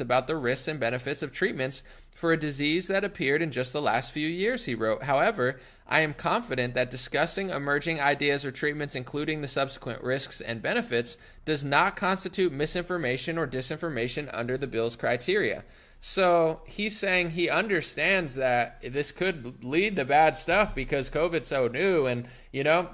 about the risks and benefits of treatments for a disease that appeared in just the last few years, he wrote. However, I am confident that discussing emerging ideas or treatments, including the subsequent risks and benefits, does not constitute misinformation or disinformation under the bill's criteria. So he's saying he understands that this could lead to bad stuff because COVID's so new and,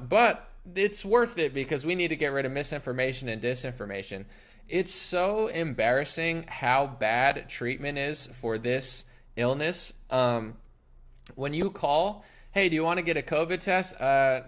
but it's worth it because we need to get rid of misinformation and disinformation. It's so embarrassing how bad treatment is for this illness. When you call, hey, do you want to get a COVID test?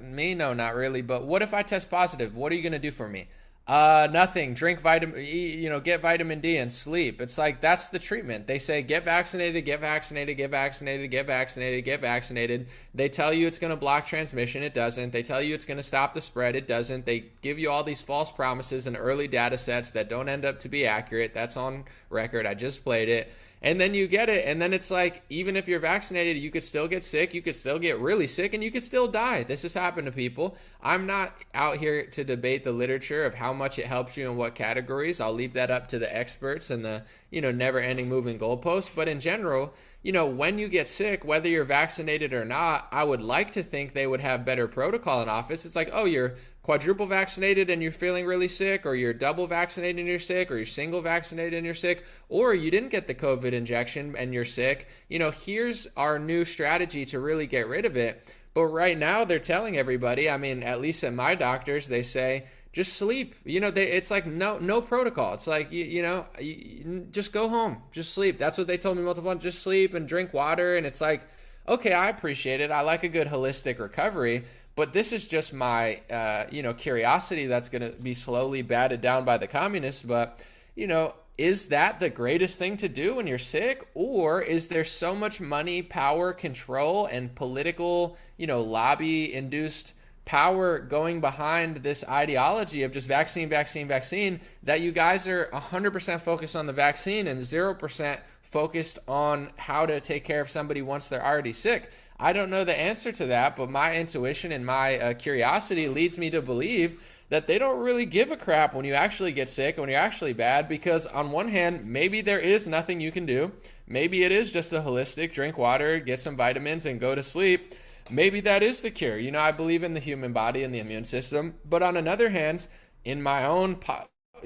Me? No, not really. But what if I test positive? What are you going to do for me? Nothing. Drink get vitamin D and sleep. It's like, that's the treatment. They say, get vaccinated, get vaccinated, get vaccinated, get vaccinated, get vaccinated. They tell you it's going to block transmission. It doesn't. They tell you it's going to stop the spread. It doesn't. They give you all these false promises and early data sets that don't end up to be accurate. That's on record. I just played it. And then you get it, and then it's like, even if you're vaccinated, you could still get sick, you could still get really sick, and you could still die. This has happened to people. I'm not out here to debate the literature of how much it helps you in what categories. I'll leave that up to the experts and the, never-ending moving goalposts. But in general, when you get sick, whether you're vaccinated or not, I would like to think they would have better protocol in office. It's like, oh, you're quadruple vaccinated and you're feeling really sick, or you're double vaccinated and you're sick, or you're single vaccinated and you're sick, or you didn't get the COVID injection and you're sick. Here's our new strategy to really get rid of it. But right now they're telling everybody, at least at my doctors, they say, just sleep. It's like no protocol. It's like, just go home, just sleep. That's what they told me multiple times, just sleep and drink water. And it's like, okay, I appreciate it. I like a good holistic recovery. But this is just my, curiosity that's going to be slowly batted down by the communists. But, is that the greatest thing to do when you're sick? Or is there so much money, power, control, and political, lobby-induced power going behind this ideology of just vaccine, vaccine, vaccine, that you guys are 100% focused on the vaccine and 0% focused on how to take care of somebody once they're already sick? I don't know the answer to that, but my intuition and my curiosity leads me to believe that they don't really give a crap when you actually get sick, when you're actually bad, because on one hand, maybe there is nothing you can do. Maybe it is just a holistic, drink water, get some vitamins, and go to sleep. Maybe that is the cure. I believe in the human body and the immune system. But on another hand, in my own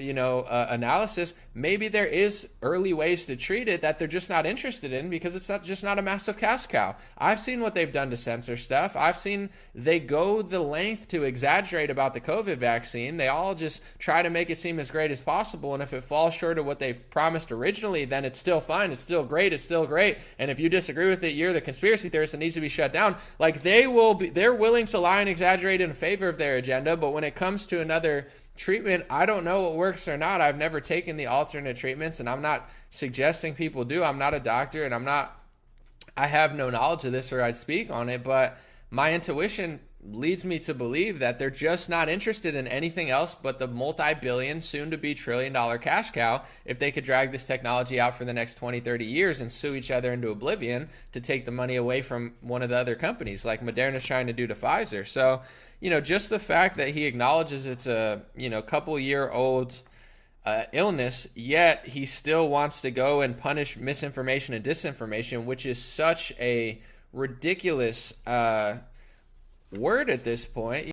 analysis, maybe there is early ways to treat it that they're just not interested in because it's not a massive cash cow. I've seen what they've done to censor stuff. I've seen they go the length to exaggerate about the COVID vaccine. They all just try to make it seem as great as possible. And if it falls short of what they've promised originally, then it's still fine. It's still great. It's still great. And if you disagree with it, you're the conspiracy theorist that needs to be shut down. Like they're willing to lie and exaggerate in favor of their agenda. But when it comes to another treatment, I don't know what works or not. I've never taken the alternate treatments, and I'm not suggesting people do. I'm not a doctor, and I have no knowledge of this or I'd speak on it, but my intuition leads me to believe that they're just not interested in anything else but the multi-billion, soon-to-be trillion-dollar cash cow if they could drag this technology out for the next 20, 30 years and sue each other into oblivion to take the money away from one of the other companies like Moderna's trying to do to Pfizer. So, just the fact that he acknowledges it's a, couple-year-old illness, yet he still wants to go and punish misinformation and disinformation, which is such a ridiculous word at this point.